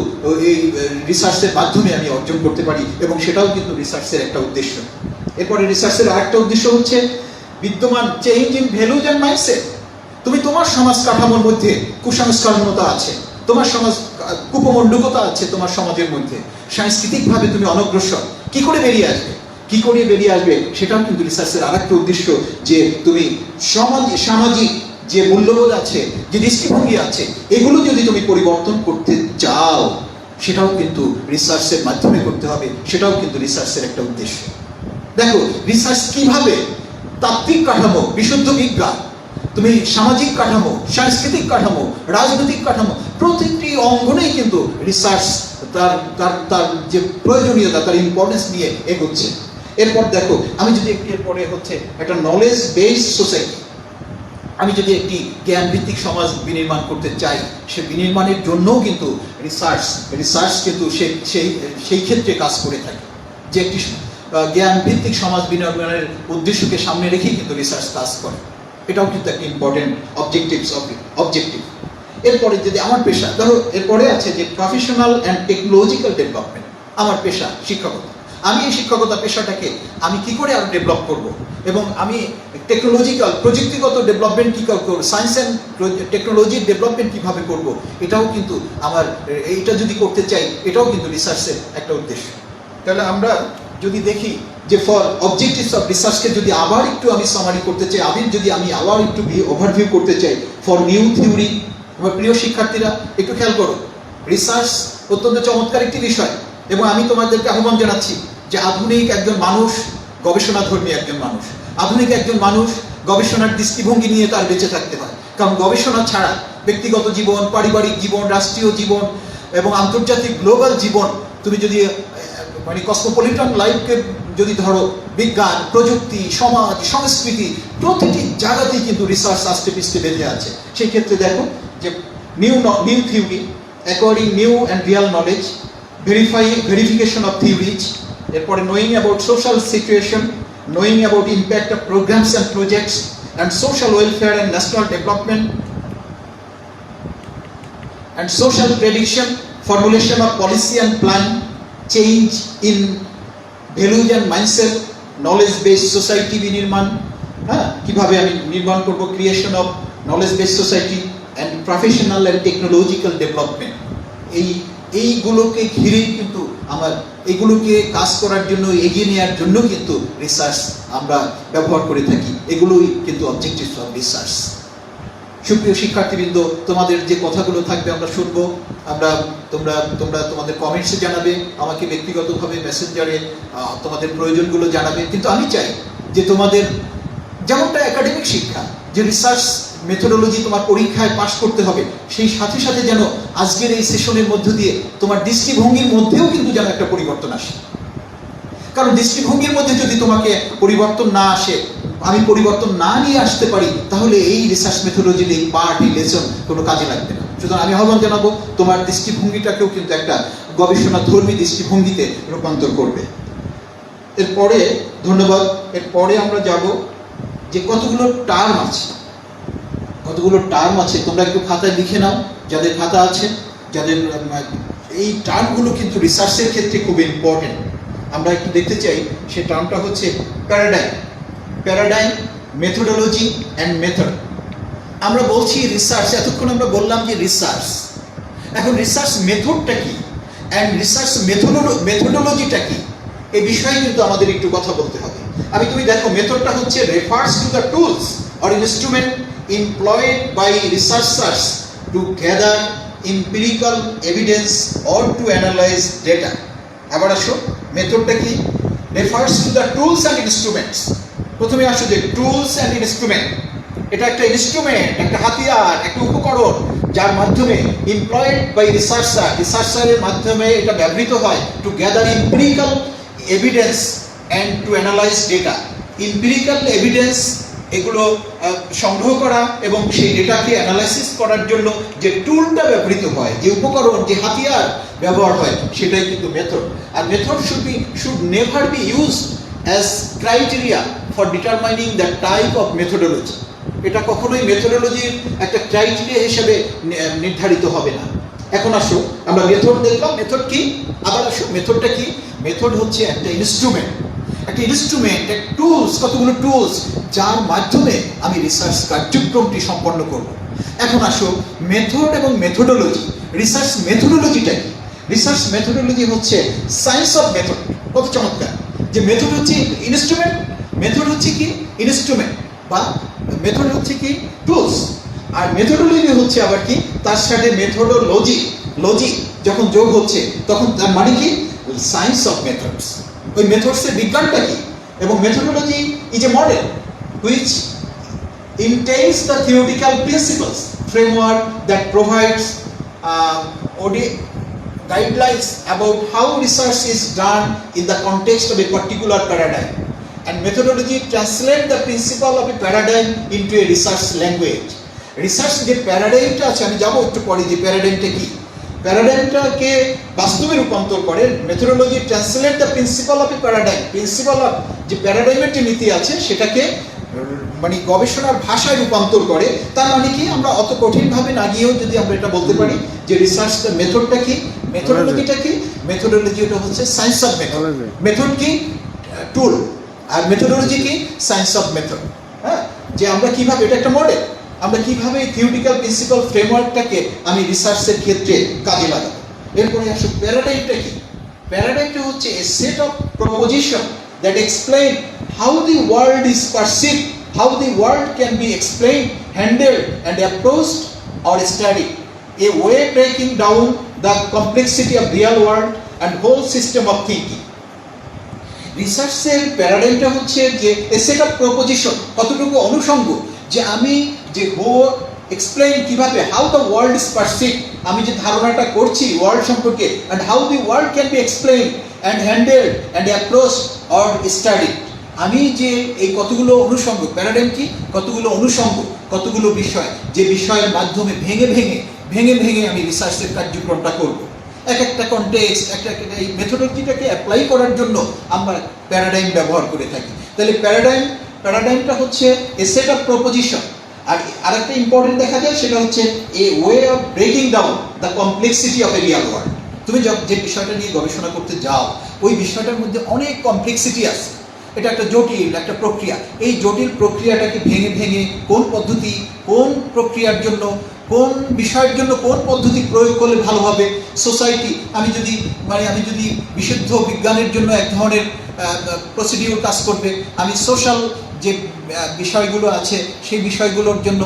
এই রিসার্চের মাধ্যমে আমি অর্জন করতে পারি, এবং সেটাও কিন্তু রিসার্চের একটা উদ্দেশ্য। এরপরে রিসার্চের আরেকটা উদ্দেশ্য হচ্ছে বিদ্যমান change in values and mindset. তুমি তোমার সমাজ কাঠামোর মধ্যে কুসংস্কারণতা আছে, তোমার সমাজ কুপমণ্ডুকতা আছে, তোমার সমাজের মধ্যে সাংস্কৃতিকভাবে তুমি অনগ্রসর, কি করে বেরিয়ে আসবে, সেটাও কিন্তু রিসার্চের আরেকটা উদ্দেশ্য, যে তুমি সামাজিক যে মূল্যবোধ আছে, যে দৃষ্টিভঙ্গি আছে, এগুলো যদি তুমি পরিবর্তন করতে চাও, সেটাও কিন্তু রিসার্চের মাধ্যমে করতে হবে, সেটাও কিন্তু রিসার্চের একটা উদ্দেশ্য। দেখো, রিসার্চ কিভাবে তাত্ত্বিক কাঠামো, বিশুদ্ধ বিজ্ঞান, তুমি সামাজিক কাঠামো, সাংস্কৃতিক কাঠামো, রাজনৈতিক কাঠামো, প্রতিটি অঙ্গনেই কিন্তু রিসার্চ তার যে প্রয়োজনীয়তা, তার ইম্পর্টেন্স নিয়ে এগোচ্ছে। এরপর দেখো, আমি যদি এরপরে হচ্ছে একটা নলেজ বেসড সোসাইটি, আমি যদি একটি জ্ঞান ভিত্তিক সমাজ বিনির্মাণ করতে চাই, সে বিনির্মাণের জন্যও কিন্তু রিসার্চ কিন্তু সেই ক্ষেত্রে কাজ করে থাকে, যে একটি জ্ঞান ভিত্তিক সমাজ বিনির্মাণের উদ্দেশ্যকে সামনে রেখেই কিন্তু রিসার্চ কাজ করে। এটাও কিন্তু একটা ইম্পর্টেন্ট অবজেক্টিভ। এরপরে যদি আমার পেশা, ধরো এরপরে আছে যে প্রফেশনাল অ্যান্ড টেকনোলজিক্যাল ডেভেলপমেন্ট, আমার পেশা শিক্ষকতা, আমি এই শিক্ষকতা পেশাটাকে আমি কি করে আরো ডেভেলপ করব, এবং আমি টেকনোলজিক্যাল প্রযুক্তিগত ডেভেলপমেন্ট কী করবো, সায়েন্স অ্যান্ড টেকনোলজির ডেভেলপমেন্ট কীভাবে করব, এটাও কিন্তু আমার, এইটা যদি করতে চাই, এটাও কিন্তু রিসার্চের একটা উদ্দেশ্য। তাহলে আমরা যদি দেখি যে ফর অবজেক্টিভস অফ রিসার্চকে যদি আবার একটু আমি সামারি করতে চাই, যদি আমি আবার একটু ওভারভিউ করতে চাই ফর নিউ থিওরি, আমার প্রিয় শিক্ষার্থীরা একটু খেয়াল করো, রিসার্চ অত্যন্ত চমৎকার একটি বিষয়, এবং আমি তোমাদেরকে আহ্বান জানাচ্ছি যে আধুনিক একজন মানুষ গবেষণাধর্মী একজন মানুষ, আধুনিক একজন মানুষ গবেষণার দৃষ্টিভঙ্গি নিয়ে তার বেঁচে থাকতে হয়। কারণ গবেষণা ছাড়া ব্যক্তিগত জীবন, পারিবারিক জীবন, রাষ্ট্রীয় জীবন এবং আন্তর্জাতিক গ্লোবাল জীবন, তুমি যদি মানে কসমোপলিটন লাইফকে যদি ধরো, বিজ্ঞান, প্রযুক্তি, সমাজ, সংস্কৃতি, প্রতিটি জায়গাতেই কিন্তু রিসার্চ আস্তে পিস্তে বেঁধে আছে। সেই ক্ষেত্রে দেখো যে new theory, acquiring new and real knowledge, verification of theories, এরপরে knowing about social situation, knowing about impact of programs and projects and social welfare and national development and social prediction, formulation of policy and plan, change in values and mindset, knowledge based society বিনির্মাণ, কিভাবে আমি নির্মাণ করব, creation of knowledge based society and professional and technological development. এইগুলোকে ঘিরেই কিন্তু এগুলোকে কাজ করার জন্য, এগিয়ে নেওয়ার জন্য কিন্তু রিসার্চ আমরা ব্যবহার করে থাকি। এগুলোই কিন্তু অবজেক্টিভস অফ রিসার্চ। সুপ্রিয় শিক্ষার্থীবৃন্দ, তোমাদের যে কথাগুলো থাকবে আমরা শুনবো, তোমরা তোমাদের কমেন্টসে জানাবে, আমাকে ব্যক্তিগতভাবে মেসেঞ্জারে তোমাদের প্রয়োজনগুলো জানাবে। কিন্তু আমি চাই যে তোমাদের যেমনটা একাডেমিক শিক্ষা, যে রিসার্চ মেথোডোলজি তোমার পরীক্ষায় পাশ করতে হবে, সেই সাথে সাথে যেন আজকের এই সেশনের মধ্য দিয়ে তোমার দৃষ্টিভঙ্গির মধ্যেও কিন্তু যেন একটা পরিবর্তন আসে। কারণ দৃষ্টিভঙ্গির মধ্যে যদি তোমাকে পরিবর্তন না আসে, আমি পরিবর্তন না নিয়ে আসতে পারি, তাহলে এই রিসার্চ মেথোডোলজির এই পার্ট, এই লেসন কোনো কাজে লাগবে না। সুতরাং আমি আহ্বান জানাবো তোমার দৃষ্টিভঙ্গিটাকেও কিন্তু একটা গবেষণাধর্মী দৃষ্টিভঙ্গিতে রূপান্তর করবে। এরপরে ধন্যবাদ। এরপরে আমরা যাব যে কতগুলো টার্ম আছে, তোমরা একটু খাতায় লিখে নাও, যাদের খাতা আছে, যাদের এই টার্মগুলো কিন্তু রিসার্চের ক্ষেত্রে খুব ইম্পর্টেন্ট। আমরা একটু দেখতে চাই, সেই টার্মটা হচ্ছে প্যারাডাইম, মেথোডোলজি অ্যান্ড মেথড। আমরা বলছি রিসার্চ, এতক্ষণ আমরা বললাম যে রিসার্চ, এখন রিসার্চ মেথডটা কি অ্যান্ড রিসার্চ মেথোডোলজিটা কি, এই বিষয়ে কিন্তু আমাদের একটু কথা বলতে হবে। তুমি দেখো, মেথডটা হচ্ছে refers to the tools or instrument employed by researchers to gather empirical evidence or to analyze data. আবার আসো, মেথডটা কি? refers to the tools and instruments. প্রথমে আসো যে টুলস অ্যান্ড ইনস্ট্রুমেন্ট, এটা একটা ইনস্ট্রুমেন্ট, একটা হাতিয়ার, একটা উপকরণ, যার মাধ্যমে এমপ্লয়েড বাই রিসার্চারের মাধ্যমে এটা ব্যবহৃত হয় two gather empirical evidence and to analyse data. Empirical evidence এগুলো সংগ্রহ করা এবং সেই ডেটাকে অ্যানালাইসিস করার জন্য যে টুলটা ব্যবহৃত হয়, যে উপকরণ, যে হাতিয়ার ব্যবহার হয়, সেটাই কিন্তু মেথড। আর method should never be used as criteria for determining the type of methodology. এটা কখনোই মেথোডোলজির একটা ক্রাইটেরিয়া হিসেবে নির্ধারিত হবে না। এখন আসো, আমরা মেথড দেখলাম, মেথড কি? আবার আসো, মেথডটা কি? মেথড হচ্ছে একটা ইনস্ট্রুমেন্ট, একটা টুলস, কতগুলো টুলস, যার মাধ্যমে আমি রিসার্চ কার্যক্রমটি সম্পন্ন করব। এখন আসো, মেথড এবং মেথোডোলজি। রিসার্চ মেথোডোলজিটা কি? রিসার্চ মেথোডোলজি হচ্ছে সায়েন্স অফ মেথড। কত চমৎকার! যে মেথড হচ্ছে ইনস্ট্রুমেন্ট, মেথড হচ্ছে কি? ইনস্ট্রুমেন্ট, বা মেথড হচ্ছে কি? টুলস। আর মেথোডোলজি হচ্ছে আবার কি? তার সাথে লজি যখন যোগ হচ্ছে, তখন তার মানে কি? Science of methods. ওই মেথডসের বিজ্ঞানটা কি? এবং methodology is a model which entails the theoretical principles framework that provides guidelines about how research is done in the context of a particular paradigm, and methodology translate the principle of a paradigm into a research language. Research যে প্যারাডাইমটা আছে, আমি যাবো একটু পরে যে প্যারাডাইমটা কি, প্যারাডাইমটাকে বাস্তবে রূপান্তর করে। Methodology translate the principal of A paradigm, principal of যে প্যারাডাইমের যে নীতি আছে সেটাকে মানে গবেষণার ভাষায় রূপান্তর করে। তার মানে কি? আমরা অত কঠিনভাবে না গিয়েও যদি আমরা এটা বলতে পারি যে রিসার্চ মেথডটা কি, মেথোডোলজিটা কি? মেথোডোলজি ওটা হচ্ছে সায়েন্স অফ মেথড। মেথড কি? টুল। আর মেথোডোলজি কি? Science of method. হ্যাঁ, যে আমরা কিভাবে, এটা একটা মডেল, আমরা কিভাবে থিওরিটিক্যাল প্রিন্সিপাল ফ্রেমওয়ার্কটাকে আমি রিসার্চের ক্ষেত্রে কাজে লাগাবো। এরপরে আসো, প্যারাডাইমটা কি? প্যারাডাইমটা হচ্ছে a set of proposition that explain how the world is perceived, how the world can be explained, handled and approached or studied, a way breaking down the complexity of real world and whole system of thinking. রিসার্চের প্যারাডাইমটা হচ্ছে যে a set of proposition, কতটুকু অনুষঙ্গ, যে আমি যে explain কিভাবে how the world is perceived, আমি যে ধারণাটা করছি ওয়ার্ল্ড সম্পর্কে, and how the world can be explain and handled and approach or study. আমি যে এই কতগুলো অনুষঙ্গ, প্যারাডাইম কি, কতগুলো অনুষঙ্গ, কতগুলো বিষয়, যে বিষয়ের মাধ্যমে ভেঙে ভেঙে ভেঙে ভেঙে আমি রিসার্চের কার্যক্রমটা করব। এক একটা কনটেক্সট, একটা এই মেথোডলজিটাকে অ্যাপ্লাই করার জন্য আমরা প্যারাডাইম ব্যবহার করে থাকি। তাহলে প্যারাডাইমটা হচ্ছে এ সেট অফ প্রপোজিশন। আর আরেকটা ইম্পর্টেন্ট দেখা যায়, সেটা হচ্ছে a way of breaking down the complexity of A Real world. তুমি যে বিষয়টা নিয়ে গবেষণা করতে যাও, ওই বিষয়টার মধ্যে অনেক কমপ্লেক্সিটি আছে, এটা একটা জটিল একটা প্রক্রিয়া। এই জটিল প্রক্রিয়াটাকে ভেঙে ভেঙে কোন পদ্ধতি, কোন প্রক্রিয়ার জন্য, কোন বিষয়ের জন্য কোন পদ্ধতি প্রয়োগ করলে ভালো হবে, সোসাইটি, আমি যদি বিশুদ্ধ বিজ্ঞানের জন্য এক ধরনের প্রসিডিউর কাজ করবে, আমি সোশ্যাল যে বিষয়গুলো আছে সেই বিষয়গুলোর জন্য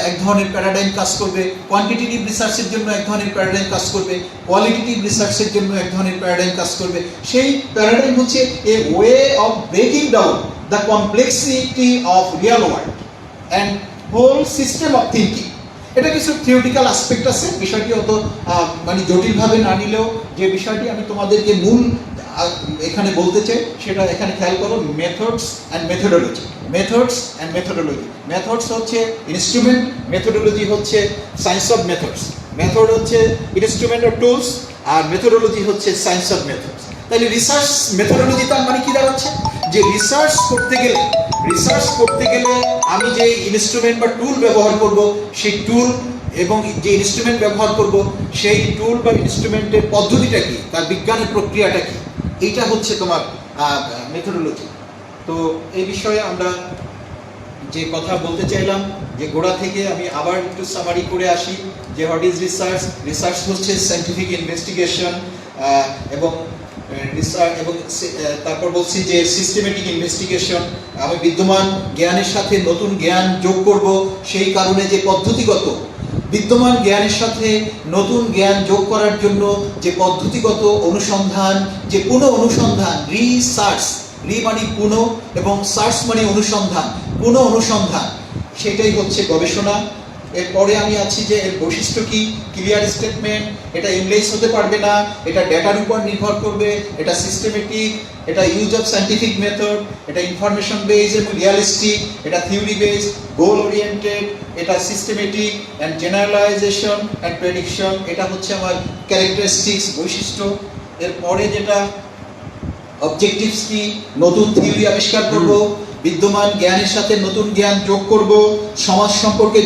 এক ধরনের প্যারাডাইম কাজ করবে, কোয়ান্টিটেটিভ রিসার্চের জন্য এক ধরনের প্যারাডাইম কাজ করবে, কোয়ালিটেটিভ রিসার্চের জন্য এক ধরনের প্যারাডাইম কাজ করবে। সেই প্যারাডাইম হচ্ছে a way of breaking down the complexity of real world and whole system of thinking. এটা কিছু থিওরিটিক্যাল অ্যাসপেক্ট আছে, বিষয়টি অত জটিলভাবে না নিলেও যে বিষয়টি আমি তোমাদেরকে মূল এখানে বলতে চাই সেটা এখানে খেয়াল করো, methods and methodology. Methods and methodology, methods হচ্ছে ইনস্ট্রুমেন্ট, মেথোডোলজি হচ্ছে সায়েন্স অফ মেথডস। মেথড হচ্ছে ইনস্ট্রুমেন্ট অফ টুলস, আর মেথোডোলজি হচ্ছে সায়েন্স অফ মেথডস। তাহলে রিসার্চ মেথোডোলজি তার মানে কি দাঁড়াচ্ছে, যে রিসার্চ করতে গেলে আমি যে ইনস্ট্রুমেন্ট বা টুল ব্যবহার করব, সেই টুল এবং যে ইনস্ট্রুমেন্ট ব্যবহার করব, সেই টুল বা ইনস্ট্রুমেন্টের পদ্ধতিটা কি, তার বিজ্ঞানের প্রক্রিয়াটা কি, এইটা হচ্ছে তোমার মেথোডোলজি। তো এই বিষয়ে আমরা যে কথা বলতে চাইলাম, যে গোড়া থেকে আমি আবার একটু সামারি করে আসি, যে হোয়াট ইজ রিসার্চ। রিসার্চ হচ্ছে সায়েন্টিফিক ইনভেস্টিগেশন, এবং তারপর বলছি যে সিস্টেমেটিক ইনভেস্টিগেশন, আমি বিদ্যমান জ্ঞানের সাথে নতুন জ্ঞান যোগ করব, সেই কারণে যে পদ্ধতিগত, বিদ্যমান জ্ঞানের সাথে নতুন জ্ঞান যোগ করার জন্য যে পদ্ধতিগত অনুসন্ধান, যে পুনঃ অনুসন্ধান, রিসার্চ, রি মানে পুনঃ এবং সার্চ মানে অনুসন্ধান, পুনঃ অনুসন্ধান, সেটাই হচ্ছে গবেষণা। এরপরে আমি আছি যে এর বৈশিষ্ট্য কি, ক্লিয়ার স্টেটমেন্ট, এটা ইংলিশ হতে পারবে না, এটা ডেটার উপর নির্ভর করবে, এটা সিস্টেমেটিক, এটা ইউজ অফ সায়েন্টিফিক মেথড, এটা ইনফরমেশন বেস এবং রিয়ালিস্টিক, এটা থিওরি বেস, গোল ওরিয়েন্টেড, এটা systematic and generalisation and prediction, এটা হচ্ছে আমার ক্যারেক্টারিস্টিক্স, বৈশিষ্ট্য। এরপরে যেটা অবজেক্টিভস কি, নতুন থিওরি আবিষ্কার করব, বিদ্যমান জ্ঞানের সাথে নতুন জ্ঞান যোগ করব, সমাজ সম্পর্কে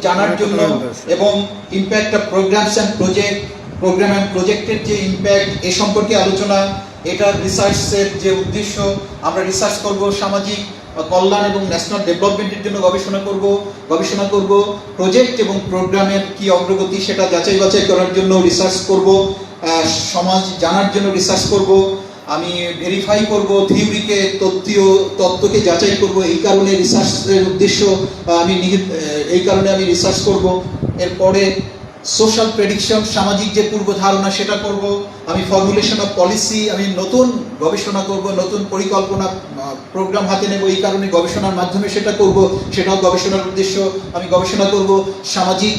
জানার জন্য, এবং ইম্প্যাক্ট অফ প্রোগ্রামস অ্যান্ড প্রজেক্টের যে ইম্প্যাক্ট এ সম্পর্কে আলোচনা। এটা রিসার্চের যে উদ্দেশ্য, আমরা রিসার্চ করব সামাজিক কল্যাণ এবং ন্যাশনাল ডেভেলপমেন্টের জন্য গবেষণা করব, প্রজেক্ট এবং প্রোগ্রামের কি অগ্রগতি সেটা যাচাই বাছাই করার জন্য রিসার্চ করব, সমাজ জানার জন্য রিসার্চ করব, আমি ভেরিফাই করব থিওরিকে, তত্ত্বকে যাচাই করব, এই কারণে রিসার্চের উদ্দেশ্য, এই কারণে আমি রিসার্চ করব। এরপরে সোশ্যাল প্রেডিকশন, সামাজিক যে পূর্ব ধারণা সেটা করব, আমি ফর্মুলেশন অফ পলিসি, আমি নতুন গবেষণা করব, নতুন পরিকল্পনা প্রোগ্রাম হাতে নেব, এই কারণে গবেষণার মাধ্যমে সেটা করব, সেটাও গবেষণার উদ্দেশ্য। আমি গবেষণা করব সামাজিক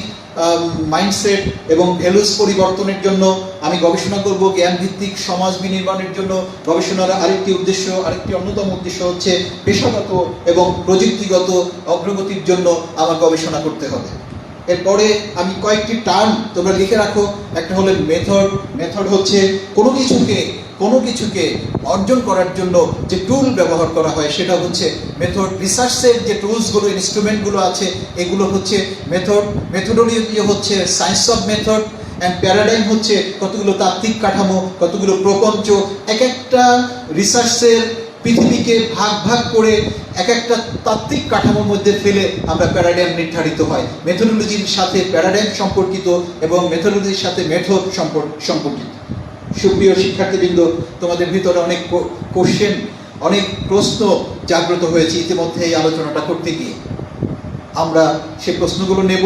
মাইন্ডসেট এবং ভ্যালুস পরিবর্তনের জন্য, আমি গবেষণা করব জ্ঞান ভিত্তিক সমাজ বিনির্মাণের জন্য। গবেষণার আরেকটি অন্যতম উদ্দেশ্য হচ্ছে পেশাগত এবং প্রযুক্তিগত অগ্রগতির জন্য আমার গবেষণা করতে হবে। এরপরে আমি কয়েকটি টার্ম তোমরা লিখে রাখো। একটা হলো মেথড হচ্ছে কোনো কিছুকে অর্জন করার জন্য যে টুল ব্যবহার করা হয় সেটা হচ্ছে মেথড। রিসার্চের যে টুলসগুলো, ইনস্ট্রুমেন্টগুলো আছে এগুলো হচ্ছে মেথড। মেথোডোলজি হচ্ছে science of method, and paradigm হচ্ছে কতগুলো তাত্ত্বিক কাঠামো, কতগুলো প্রপঞ্চ। এক একটা রিসার্চের পৃথিবীকে ভাগ করে এক একটা তাত্ত্বিক কাঠামোর মধ্যে ফেলে আমরা প্যারাডাইম নির্ধারিত হয়। মেথোডোলজির সাথে প্যারাডাইম সম্পর্কিত এবং মেথোডোলজির সাথে মেথড সম্পর্কিত। সুপ্রিয় শিক্ষার্থীবৃন্দ, তোমাদের ভিতরে অনেক কোশ্চেন, অনেক প্রশ্ন জাগ্রত হয়েছে ইতিমধ্যে এই আলোচনাটা করতে গিয়ে। আমরা সেই প্রশ্নগুলো নেব।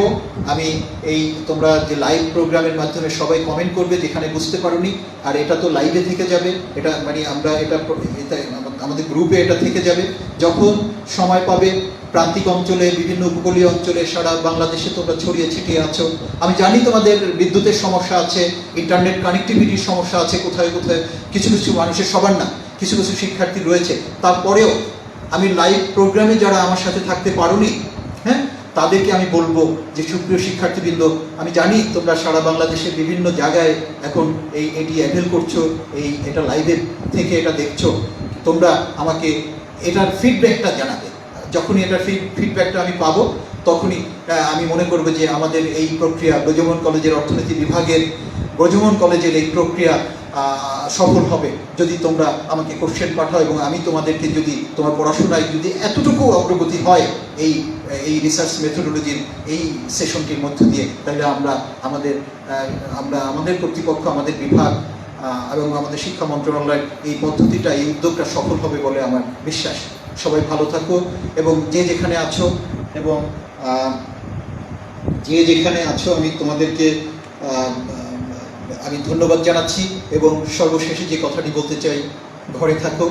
আমি এই তোমরা যে লাইভ প্রোগ্রামের মাধ্যমে সবাই কমেন্ট করবে যেখানে বুঝতে পারোনি, আর এটা তো লাইভে থেকে যাবে, এটা মানে আমরা এটা আমাদের গ্রুপে এটা থেকে যাবে। যখন সময় পাবে প্রান্তিক অঞ্চলে, বিভিন্ন উপকূলীয় অঞ্চলে, সারা বাংলাদেশে তোমরা ছড়িয়ে ছিটিয়ে আছো। আমি জানি তোমাদের বিদ্যুতের সমস্যা আছে, ইন্টারনেট কানেক্টিভিটির সমস্যা আছে কোথায় কোথায়, কিছু কিছু মানুষের, সবার না, কিছু কিছু শিক্ষার্থী রয়েছে। তারপরেও আমি লাইভ প্রোগ্রামে যারা আমার সাথে থাকতে পারোনি, হ্যাঁ, তাদেরকে আমি বলবো যে সুপ্রিয় শিক্ষার্থীবৃন্দ, আমি জানি তোমরা সারা বাংলাদেশের বিভিন্ন জায়গায় এখন এটি অ্যাভেল করছো, এটা লাইভে থেকে এটা দেখছো। তোমরা আমাকে এটার ফিডব্যাকটা জানাবে। যখনই এটার ফিডব্যাকটা আমি পাবো, তখনই আমি মনে করবো যে আমাদের এই প্রক্রিয়া, ব্রজমোহন কলেজের অর্থনীতি বিভাগের ব্রজমোহন কলেজের এই প্রক্রিয়া সফল হবে যদি তোমরা আমাকে কোশ্চেন পাঠাও, এবং আমি তোমাদেরকে যদি তোমার পড়াশোনায় যদি এতটুকু অগ্রগতি হয় এই রিসার্চ মেথোডোলজির এই সেশনটির মধ্য দিয়ে, তাহলে আমরা আমাদের কর্তৃপক্ষ, আমাদের বিভাগ এবং আমাদের শিক্ষা মন্ত্রণালয়ের এই পদ্ধতিটা, এই উদ্যোগটা সফল হবে বলে আমার বিশ্বাস। সবাই ভালো থাকো, এবং যে যেখানে আছো আমি তোমাদেরকে আমি ধন্যবাদ জানাচ্ছি। এবং সর্বশেষে যে কথাটি বলতে চাই, ঘরে থাকো।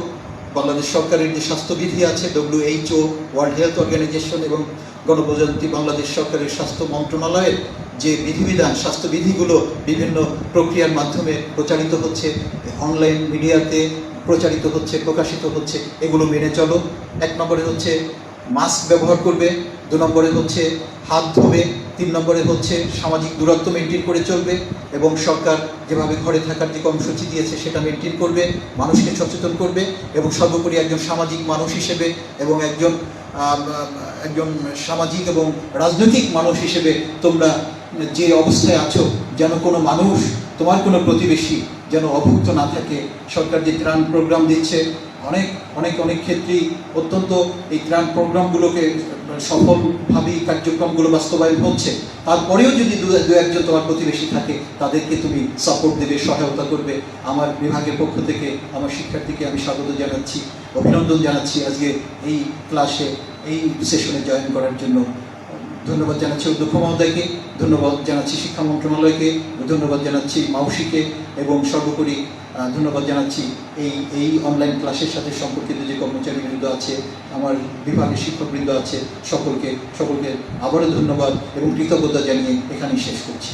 বাংলাদেশ সরকারের যে স্বাস্থ্যবিধি আছে, WHO, ওয়ার্ল্ড হেলথ অর্গানাইজেশন এবং গণপ্রজাতন্ত্রী বাংলাদেশ সরকারের স্বাস্থ্য মন্ত্রণালয়ের যে বিধিবিধান, স্বাস্থ্যবিধিগুলো বিভিন্ন প্রক্রিয়ার মাধ্যমে প্রচারিত হচ্ছে, অনলাইন মিডিয়াতে প্রচারিত হচ্ছে, প্রকাশিত হচ্ছে, এগুলো মেনে চলো। 1 নম্বরে হচ্ছে মাস্ক ব্যবহার করবে, 2 নম্বরে হচ্ছে হাত ধোবে, 3 নম্বরে হচ্ছে সামাজিক দূরত্ব মেনটেন করে চলবে, এবং সরকার যেভাবে ঘরে থাকার যে কর্মসূচি দিয়েছে সেটা মেনটেন করবে, মানুষকে সচেতন করবে, এবং সর্বোপরি একজন সামাজিক মানুষ হিসেবে এবং একজন সামাজিক এবং রাজনৈতিক মানুষ হিসেবে তোমরা যে অবস্থায় আছো, যেন কোনো মানুষ, তোমার কোনো প্রতিবেশী যেন অভুক্ত না থাকে। সরকার যে ত্রাণ প্রোগ্রাম দিচ্ছে, অনেক ক্ষেত্রেই অত্যন্ত এই ত্রাণ প্রোগ্রামগুলোকে সফলভাবেই কার্যক্রমগুলো বাস্তবায়ন হচ্ছে। তারপরেও যদি দু একজন তোমার প্রতিবেশী থাকে, তাদেরকে তুমি সাপোর্ট দেবে, সহায়তা করবে। আমার বিভাগের পক্ষ থেকে আমার শিক্ষার্থীকে আমি স্বাগত জানাচ্ছি, অভিনন্দন জানাচ্ছি আজকে এই ক্লাসে, এই সেশনে জয়েন করার জন্য। ধন্যবাদ জানাচ্ছি অধ্যক্ষ মহোদয়কে, ধন্যবাদ জানাচ্ছি শিক্ষা মন্ত্রণালয়কে, ধন্যবাদ জানাচ্ছি মাউসিকে, এবং সর্বোপরি ধন্যবাদ জানাচ্ছি এই অনলাইন ক্লাসের সাথে সম্পর্কিত যে কর্মচারীবৃন্দ আছে, আমার বিভাগের শিক্ষকবৃন্দ আছে, সকলকে আবারও ধন্যবাদ এবং কৃতজ্ঞতা জানিয়ে এখানেই শেষ করছি।